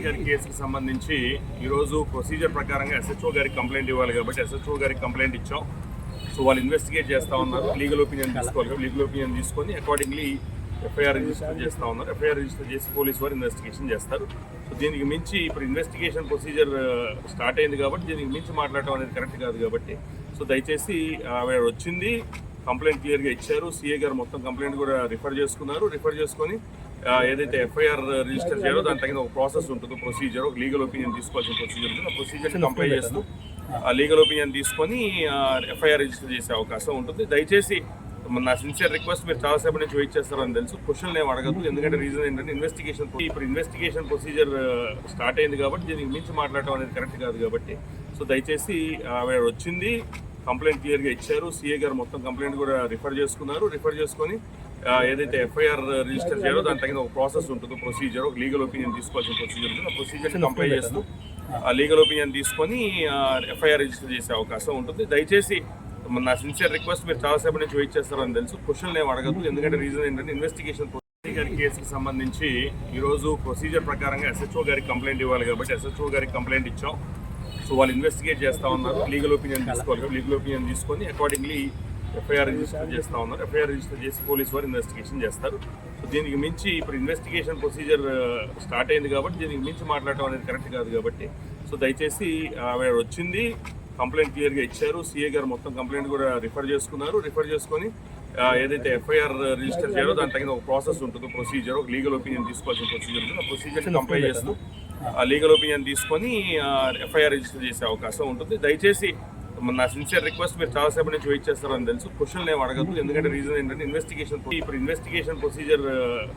గారి కేసుకి సంబంధించి ఈరోజు ప్రొసీజర్ ప్రకారంగా ఎస్హెచ్ఓ గారికి కంప్లైంట్ ఇవ్వాలి కాబట్టి ఎస్హెచ్ఓ గారికి కంప్లైంట్ ఇచ్చాం. సో వాళ్ళు ఇన్వెస్టిగేట్ చేస్తూ ఉన్నారు. లీగల్ ఒపీనియన్ తీసుకోవాలి. లీగల్ ఒపీనియన్ తీసుకొని అకార్డింగ్లీ ఎఫ్ఐఆర్ రిజిస్టర్ చేస్తూ ఉన్నారు. ఎఫ్ఐఆర్ రిజిస్టర్ చేసి పోలీసు వారు ఇన్వెస్టిగేషన్ చేస్తారు. సో దీనికి మించి ఇప్పుడు ఇన్వెస్టిగేషన్ ప్రొసీజర్ స్టార్ట్ అయింది కాబట్టి దీనికి మించి మాట్లాడటం అనేది కరెక్ట్ కాదు కాబట్టి సో దయచేసి ఆవిడ వచ్చింది, కంప్లైంట్ క్లియర్గా ఇచ్చారు. సిఏ గారు మొత్తం కంప్లైంట్ కూడా రిఫర్ చేసుకున్నారు. రిఫర్ చేసుకొని ఏదైతే ఎఫ్ఐఆర్ రిజిస్టర్ చేయాలో దాని తగిన ఒక ప్రాసెస్ ఉంటుంది, ప్రొసీజర్, ఒక లీగల్ ఒపీనియన్ తీసుకోవాల్సిన ప్రొసీజర్ ఉంటుంది. ఆ ప్రొసీజర్ని కంప్లై చేస్తూ ఆ లీగల్ ఒపీనియన్ తీసుకొని ఎఫ్ఐఆర్ రిజిస్టర్ చేసే అవకాశం ఉంటుంది. దయచేసి నా సిన్సియర్ రిక్వెస్ట్, మీరు చాలాసేపు నుంచి వెయిట్ చేస్తారని తెలుసు, క్వశ్చన్లు ఏమి అడగద్దు. ఎందుకంటే రీజన్ ఏంటంటే ఇప్పుడు ఇన్వెస్టిగేషన్ ప్రొసీజర్ స్టార్ట్ అయింది కాబట్టి దీనికి మించి మాట్లాడటం అనేది కరెక్ట్ కాదు కాబట్టి సో దయచేసి ఆవిడ వచ్చింది, కంప్లైంట్ క్లియర్గా ఇచ్చారు. సిఏ గారు మొత్తం కంప్లైంట్ కూడా రిఫర్ చేసుకున్నారు. రిఫర్ చేసుకొని ఏదైతే ఎఫ్ఐఆర్ రిజిస్టర్ చేయాలో దాని తగిన ఒక ప్రాసెస్ ఉంటుంది, ప్రొసీజర్, ఒక లీగల్ ఒపీనియన్ తీసుకోవాల్సిన ప్రొసీజర్ ఉంటుంది. ఆ ప్రొసీజర్ని కంప్లై చేస్తూ ఆ లీగల్ ఒపీనియన్ తీసుకొని ఎఫ్ఐఆర్ రిజిస్టర్ చేసే అవకాశం ఉంటుంది. దయచేసి నా సిన్సియర్ రిక్వెస్ట్, మీరు చాలాసేపు నుంచి వెయిట్ చేస్తారని తెలుసు, క్వశ్చన్లు ఏమి అడగద్దు. ఎందుకంటే రీజన్ ఏంటంటే ఇన్వెస్టిగేషన్ గారి కేసుకి సంబంధించి ఈరోజు ప్రొసీజర్ ప్రకారంగా ఎస్హెచ్ఓ గారికి కంప్లైంట్ ఇవ్వాలి కాబట్టి ఎస్హెచ్ఓ గారికి కంప్లైంట్ ఇచ్చాం. సో వాళ్ళు ఇన్వెస్టిగేట్ చేస్తూ ఉన్నారు. లీగల్ ఒపీనియన్ తీసుకోవాలి. లీగల్ ఒపీనియన్ తీసుకొని అకార్డింగ్లీ ఎఫ్ఐఆర్ రిజిస్టర్ చేస్తూ ఉన్నారు. ఎఫ్ఐఆర్ రిజిస్టర్ చేసి పోలీసు వారు ఇన్వెస్టిగేషన్ చేస్తారు. సో దీనికి మించి ఇప్పుడు ఇన్వెస్టిగేషన్ ప్రొసీజర్ స్టార్ట్ అయింది కాబట్టి దీనికి మించి మాట్లాడటం అనేది కరెక్ట్ కాదు కాబట్టి సో దయచేసి ఆవిడ వచ్చింది, కంప్లైంట్ క్లియర్గా ఇచ్చారు. సిఏ గారు మొత్తం కంప్లైంట్ కూడా రిఫర్ చేసుకున్నారు. రిఫర్ చేసుకొని ఏదైతే ఎఫ్ఐఆర్ రిజిస్టర్ చేయాలో దాని తగిన ఒక ప్రాసెస్ ఉంటుంది, ప్రొసీజర్, ఒక లీగల్ ఒపీనియన్ తీసుకోవాల్సిన ప్రొసీజర్ ఉంటుంది. ఆ ప్రొసీజర్ని కంప్లై చేస్తూ ఆ లీగల్ ఒపీనియన్ తీసుకొని ఎఫ్ఐఆర్ రిజిస్టర్ చేసే అవకాశం ఉంటుంది. దయచేసి నా సిన్సియర్ రిక్వెస్ట్, మీరు చాలాసేపు నుంచి వెయిట్ చేస్తారని తెలుసు, క్వశ్చన్లు ఏమి అడగద్దు. ఎందుకంటే రీజన్ ఏంటంటే ఇప్పుడు ఇన్వెస్టిగేషన్ ప్రొసీజర్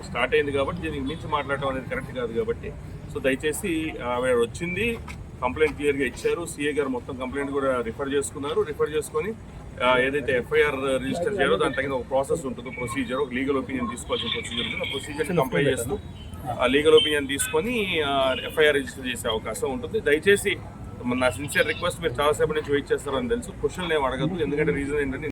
స్టార్ట్ అయింది కాబట్టి దీనికి మించి మాట్లాడటం అనేది కరెక్ట్ కాదు కాబట్టి సో దయచేసి ఆవిడ వచ్చింది, కంప్లైంట్ క్లియర్గా ఇచ్చారు. సిఏ గారు మొత్తం కంప్లైంట్ కూడా రిఫర్ చేసుకున్నారు. రిఫర్ చేసుకొని ఏదైతే ఎఫ్ఐఆర్ రిజిస్టర్ చేయాలో దాని తగిన ఒక ప్రాసెస్ ఉంటుంది, ప్రొసీజర్, ఒక లీగల్ ఒపీనియన్ తీసుకోవాల్సిన ప్రొసీజర్ ఉంటుంది. ఆ ప్రొసీజర్ని కంప్లై చేస్తూ ఆ లీగల్ ఒపీనియన్ తీసుకొని ఎఫ్ఐఆర్ రిజిస్టర్ చేసే అవకాశం ఉంటుంది. దయచేసి నా సిన్సియర్ రిక్వెస్ట్, మీరు చాలాసేపు నుంచి వెయిట్ చేస్తారని తెలుసు, క్వశ్చన్లు ఏమి అడగద్దు. ఎందుకంటే రీజన్ ఏంటంటే